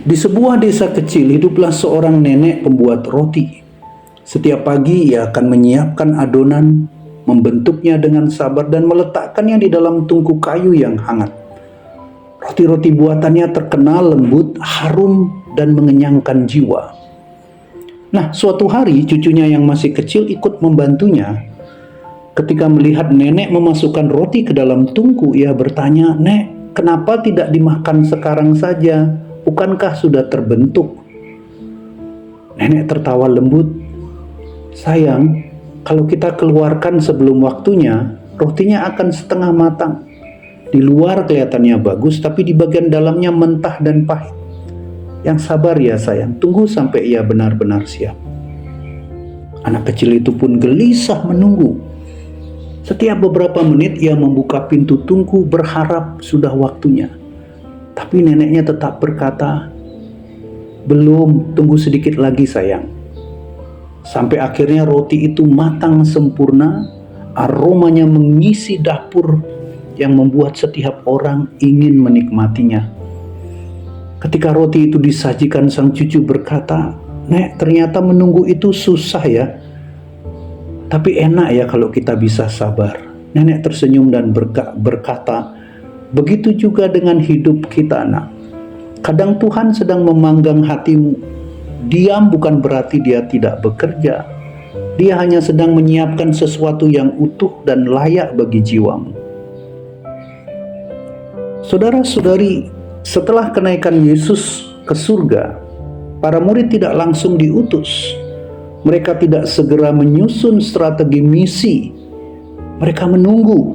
Di sebuah desa kecil hiduplah seorang nenek pembuat roti. Setiap pagi ia akan menyiapkan adonan, membentuknya dengan sabar dan meletakkannya di dalam tungku kayu yang hangat. Roti-roti buatannya terkenal lembut, harum, dan mengenyangkan jiwa. Nah, suatu hari cucunya yang masih kecil ikut membantunya. Ketika melihat nenek memasukkan roti ke dalam tungku, ia bertanya, "Nek, kenapa tidak dimakan sekarang saja? Bukankah sudah terbentuk?" Nenek tertawa lembut. "Sayang, kalau kita keluarkan sebelum waktunya, rotinya akan setengah matang. Di luar kelihatannya bagus, tapi di bagian dalamnya mentah dan pahit. Yang sabar ya sayang, tunggu sampai ia benar-benar siap." Anak kecil itu pun gelisah menunggu. Setiap beberapa menit ia membuka pintu tungku berharap sudah waktunya. Tapi neneknya tetap berkata, "Belum, tunggu sedikit lagi sayang." Sampai akhirnya roti itu matang sempurna, aromanya mengisi dapur yang membuat setiap orang ingin menikmatinya. Ketika roti itu disajikan, sang cucu berkata, "Nek, ternyata menunggu itu susah ya. Tapi enak ya kalau kita bisa sabar." Nenek tersenyum dan berkata, "Begitu juga dengan hidup kita, Nak. Kadang Tuhan sedang memanggang hatimu. Diam bukan berarti dia tidak bekerja. Dia hanya sedang menyiapkan sesuatu yang utuh dan layak bagi jiwamu." Saudara-saudari, setelah kenaikan Yesus ke surga, para murid tidak langsung diutus. Mereka tidak segera menyusun strategi misi. Mereka menunggu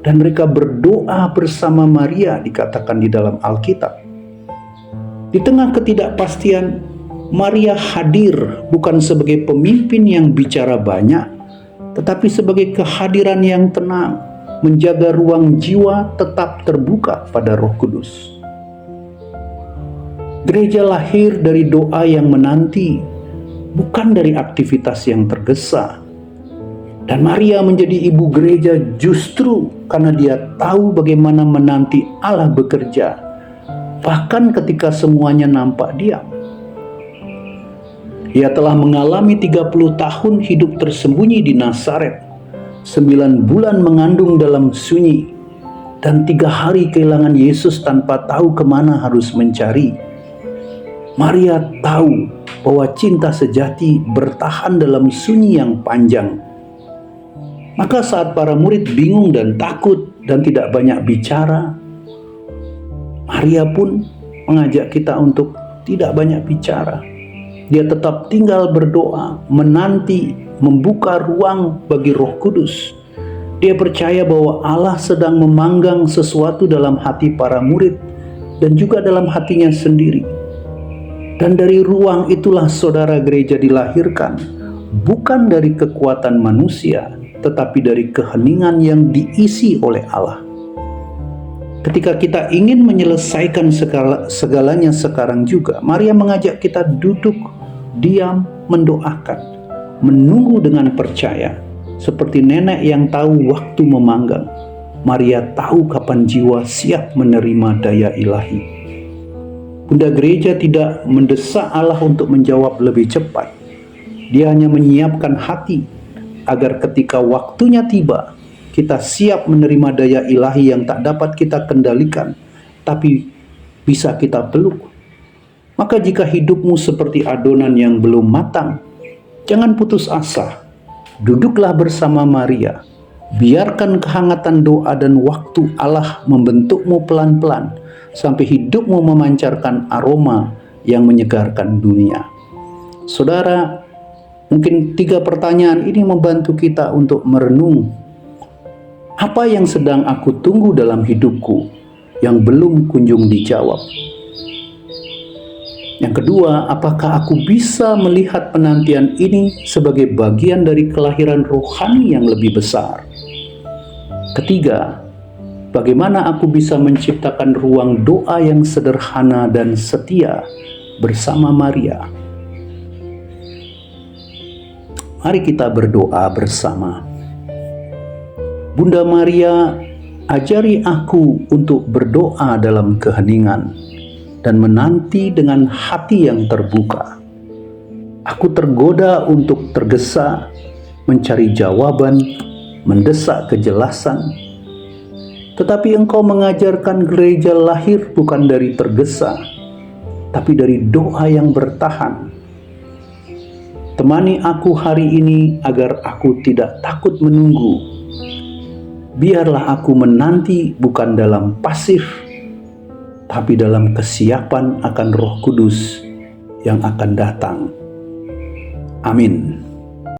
dan mereka berdoa bersama Maria, dikatakan di dalam Alkitab. Di tengah ketidakpastian, Maria hadir bukan sebagai pemimpin yang bicara banyak, tetapi sebagai kehadiran yang tenang, menjaga ruang jiwa tetap terbuka pada Roh Kudus. Gereja lahir dari doa yang menanti, bukan dari aktivitas yang tergesa. Dan Maria menjadi ibu gereja justru karena dia tahu bagaimana menanti Allah bekerja, bahkan ketika semuanya nampak diam. Ia telah mengalami 30 tahun hidup tersembunyi di Nazaret, 9 bulan mengandung dalam sunyi, dan 3 hari kehilangan Yesus tanpa tahu kemana harus mencari. Maria tahu bahwa cinta sejati bertahan dalam sunyi yang panjang. Maka saat para murid bingung dan takut dan tidak banyak bicara, Maria pun mengajak kita untuk tidak banyak bicara. Dia tetap tinggal berdoa, menanti, membuka ruang bagi Roh Kudus. Dia percaya bahwa Allah sedang memanggang sesuatu dalam hati para murid dan juga dalam hatinya sendiri. Dan dari ruang itulah saudara gereja dilahirkan, bukan dari kekuatan manusia, tetapi dari keheningan yang diisi oleh Allah. Ketika kita ingin menyelesaikan segalanya sekarang juga, Maria mengajak kita duduk, diam, mendoakan, menunggu dengan percaya. Seperti nenek yang tahu waktu memanggang, Maria tahu kapan jiwa siap menerima daya ilahi. Bunda Gereja tidak mendesak Allah untuk menjawab lebih cepat. Dia hanya menyiapkan hati agar ketika waktunya tiba, kita siap menerima daya ilahi yang tak dapat kita kendalikan, tapi bisa kita peluk. Maka jika hidupmu seperti adonan yang belum matang, jangan putus asa. Duduklah bersama Maria. Biarkan kehangatan doa dan waktu Allah membentukmu pelan-pelan sampai hidupmu memancarkan aroma yang menyegarkan dunia. Saudara, mungkin 3 pertanyaan ini membantu kita untuk merenung. Apa yang sedang aku tunggu dalam hidupku yang belum kunjung dijawab? Yang kedua, apakah aku bisa melihat penantian ini sebagai bagian dari kelahiran rohani yang lebih besar? Ketiga, bagaimana aku bisa menciptakan ruang doa yang sederhana dan setia bersama Maria? Mari kita berdoa bersama. Bunda Maria, ajari aku untuk berdoa dalam keheningan. dan menanti dengan hati yang terbuka. Aku tergoda untuk tergesa, mencari jawaban, mendesak kejelasan. Tetapi Engkau mengajarkan gereja lahir bukan dari tergesa, tapi dari doa yang bertahan. Temani aku hari ini agar aku tidak takut menunggu. Biarlah aku menanti bukan dalam pasif, tapi dalam kesiapan akan Roh Kudus yang akan datang. Amin.